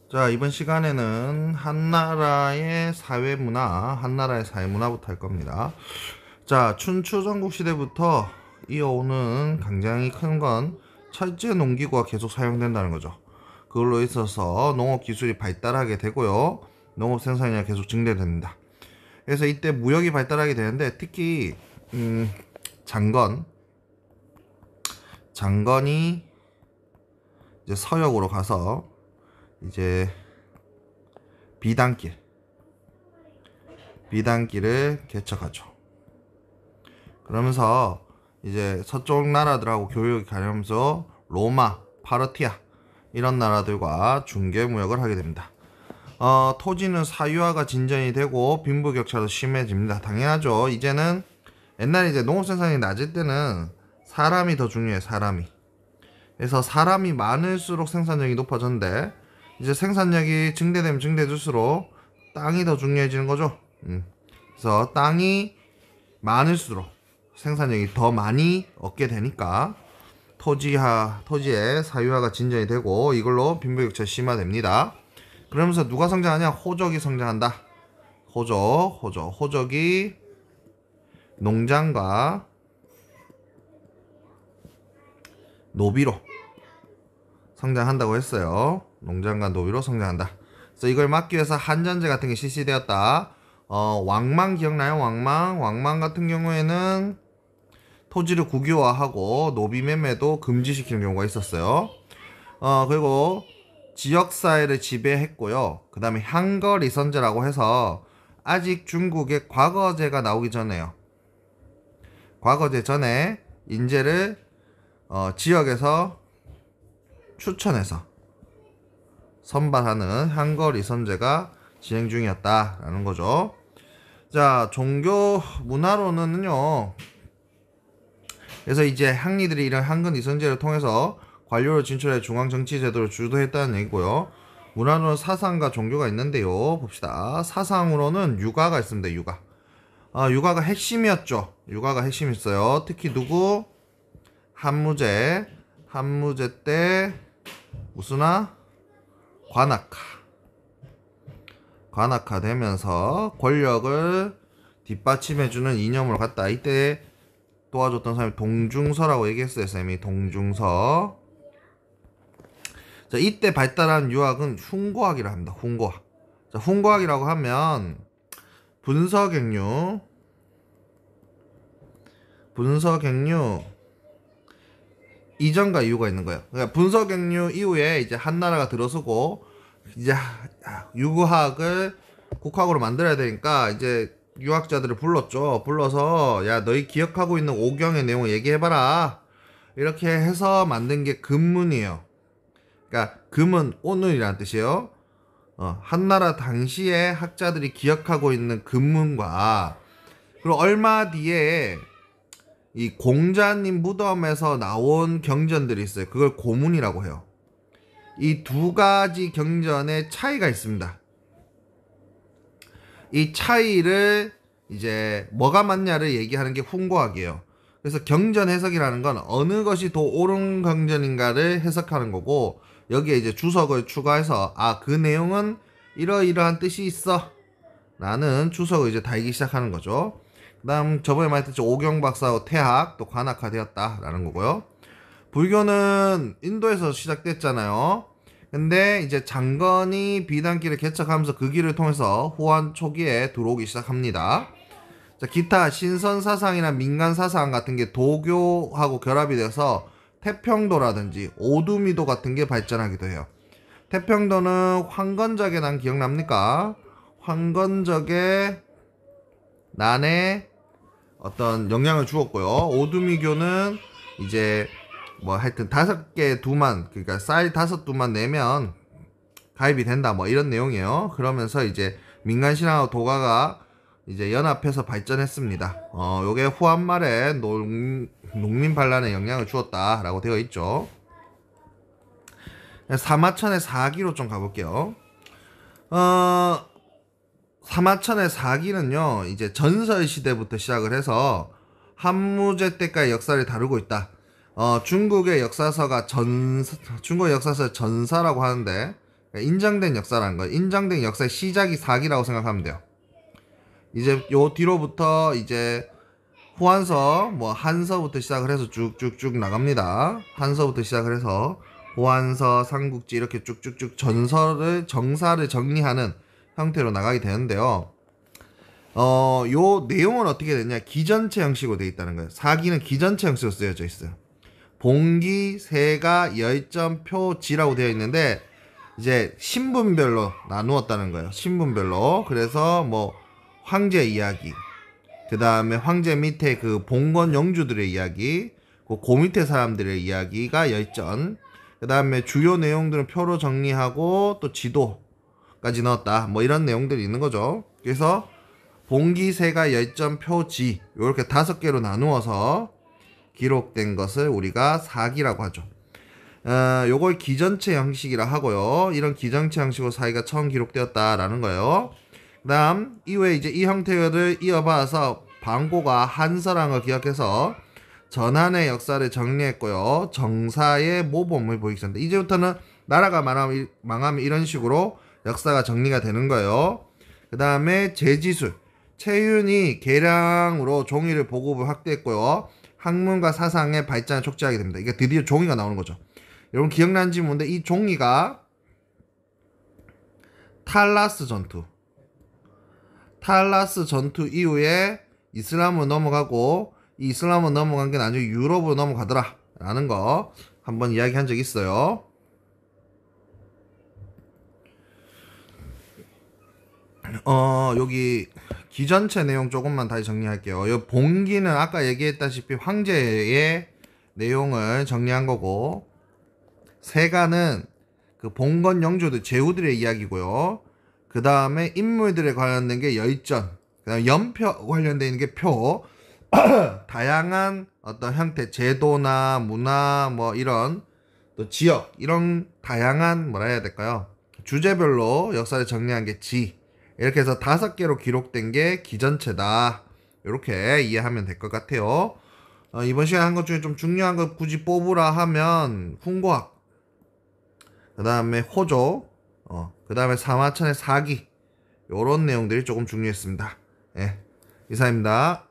자, 이번 시간에는 한나라의 사회문화, 한나라의 사회문화부터 할 겁니다. 자, 춘추 전국시대부터 이어오는 굉장히 큰 건 철제 농기구가 계속 사용된다는 거죠. 그걸로 있어서 농업 기술이 발달하게 되고요. 농업 생산량이 계속 증대됩니다. 그래서 이때 무역이 발달하게 되는데 특히 장건이 이제 서역으로 가서 이제 비단길을 개척하죠. 그러면서 이제 서쪽 나라들하고 교역이 가면서 로마, 파르티아 이런 나라들과 중개 무역을 하게 됩니다. 토지는 사유화가 진전이 되고 빈부격차도 심해집니다. 당연하죠. 이제는 옛날에 이제 농업 생산이 낮을 때는 사람이 더 중요해, 사람이. 그래서 사람이 많을수록 생산력이 높아졌는데 이제 생산력이 증대되면 증대될수록 땅이 더 중요해지는 거죠. 그래서 땅이 많을수록 생산력이 더 많이 얻게 되니까 토지의 사유화가 진전이 되고 이걸로 빈부격차 심화됩니다. 그러면서 누가 성장하냐? 호적이 성장한다. 호적이 농장과 노비로 성장한다고 했어요. 농장과 노비로 성장한다. 그래서 이걸 막기 위해서 한전제 같은 게 실시되었다. 왕망 기억나요? 왕망 같은 경우에는 토지를 국유화하고 노비 매매도 금지시키는 경우가 있었어요. 그리고 지역사회를 지배했고요. 그 다음에 향거리선제라고 해서 아직 중국에 과거제가 나오기 전에요. 과거제 전에 인재를 지역에서 추천해서 선발하는 향거리선제가 진행 중이었다라는 거죠. 자, 종교 문화로는요. 그래서 이제 항리들이 이런 향거리선제를 통해서 관료를 진출해 중앙정치제도를 주도했다는 얘기고요. 문화로는 사상과 종교가 있는데요. 봅시다. 사상으로는 유가가 있습니다. 유가가 핵심이었죠. 유가가 핵심이었어요. 특히 누구? 한무제 때 무슨아? 관악화 되면서 권력을 뒷받침해주는 이념으로 갔다. 이때 도와줬던 사람이 동중서라고 얘기했어요. 쌤이 동중서. 자, 이때 발달한 유학은 훈고학이라 합니다. 훈고학. 자, 훈고학이라고 하면 분서객류 이전과 이후가 있는 거예요. 그러니까 분서객류 이후에 이제 한나라가 들어서고 이제 유구학을 국학으로 만들어야 되니까 이제 유학자들을 불렀죠. 불러서 야, 너희 기억하고 있는 오경의 내용을 얘기해봐라. 이렇게 해서 만든 게 금문이에요. 그러니까 금은 오늘이라는 뜻이에요. 한나라 당시에 학자들이 기억하고 있는 금문과 그리고 얼마 뒤에 이 공자님 무덤에서 나온 경전들이 있어요. 그걸 고문이라고 해요. 이 두 가지 경전에 차이가 있습니다. 이 차이를 이제 뭐가 맞냐를 얘기하는 게 훈고학이에요. 그래서 경전 해석이라는 건 어느 것이 더 옳은 경전인가를 해석하는 거고 여기에 이제 주석을 추가해서 그 내용은 이러이러한 뜻이 있어 라는 주석을 이제 달기 시작하는 거죠. 그 다음 저번에 말했듯이 오경박사하고 태학 또 관학화되었다 라는 거고요. 불교는 인도에서 시작됐잖아요. 근데 이제 장건이 비단길을 개척하면서 그 길을 통해서 후한 초기에 들어오기 시작합니다. 자, 기타 신선사상이나 민간사상 같은 게 도교하고 결합이 돼서 태평도라든지 오두미도 같은 게 발전하기도 해요. 태평도는 황건적의 난 기억납니까? 황건적의 난에 어떤 영향을 주었고요. 오두미교는 이제 뭐 하여튼 5개 두만, 그러니까 쌀 5두만 내면 가입이 된다, 뭐 이런 내용이에요. 그러면서 이제 민간신화와 도가가 이제 연합해서 발전했습니다. 요게 후한말에 농민 반란에 영향을 주었다라고 되어 있죠. 사마천의 사기로 좀 가볼게요. 사마천의 사기는요, 이제 전설 시대부터 시작을 해서 한무제 때까지 역사를 다루고 있다. 중국의 역사서가 중국 역사서 전사라고 하는데 그러니까 인정된 역사라는 거예요. 인정된 역사의 시작이 사기라고 생각하면 돼요. 이제 요 뒤로부터 이제 호안서 뭐 한서부터 시작을 해서 쭉쭉쭉 나갑니다. 한서부터 시작을 해서 호안서, 삼국지 이렇게 쭉쭉쭉 정사를 정리하는 형태로 나가게 되는데요. 요 내용은 어떻게 되냐? 기전체 형식으로 되어 있다는 거예요. 사기는 기전체 형식으로 쓰여져 있어요. 봉기, 세가, 열전, 표, 지라고 되어 있는데 이제 신분별로 나누었다는 거예요. 신분별로. 그래서 뭐 황제 이야기, 그 다음에 황제 밑에 그 봉건 영주들의 이야기, 그 밑에 사람들의 이야기가 열전, 그 다음에 주요 내용들은 표로 정리하고 또 지도까지 넣었다. 뭐 이런 내용들이 있는 거죠. 그래서 봉기, 세가, 열전, 표, 지 이렇게 5개로 나누어서 기록된 것을 우리가 사기라고 하죠. 요걸 기전체 형식이라 하고요. 이런 기전체 형식으로 사기가 처음 기록되었다라는 거예요. 그 다음 이후에 이제 이 형태를 이어봐서 방고가 한서랑을 기억해서 전한의 역사를 정리했고요. 정사의 모범을 보이기 전에 이제부터는 나라가 망하면 이런 식으로 역사가 정리가 되는 거예요. 그 다음에 제지술, 채윤이 계량으로 종이를 보급을 확대했고요. 학문과 사상의 발전을 촉진하게 됩니다. 이게 드디어 종이가 나오는 거죠. 여러분 기억나는지 모르는데 이 종이가 탈라스 전투 이후에 이슬람으로 넘어가고 이 이슬람으로 넘어간 게 나중에 유럽으로 넘어가더라 라는 거 한번 이야기한 적이 있어요. 여기 기전체 내용 조금만 다시 정리할게요. 이 봉기는 아까 얘기했다시피 황제의 내용을 정리한 거고, 세가는 그 봉건 영주들 제후들의 이야기고요. 그 다음에 인물들에 관련된 게 열전, 그 다음에 연표 관련된 있는 게 표, 다양한 어떤 형태, 제도나 문화 뭐 이런 또 지역 이런 다양한 뭐라 해야 될까요? 주제별로 역사를 정리한 게 지, 이렇게 해서 5개로 기록된 게 기전체다. 이렇게 이해하면 될 것 같아요. 이번 시간에 한 것 중에 좀 중요한 거 굳이 뽑으라 하면 훈고학, 그 다음에 호조, 그 다음에 사마천의 사기, 요런 내용들이 조금 중요했습니다. 예, 이상입니다.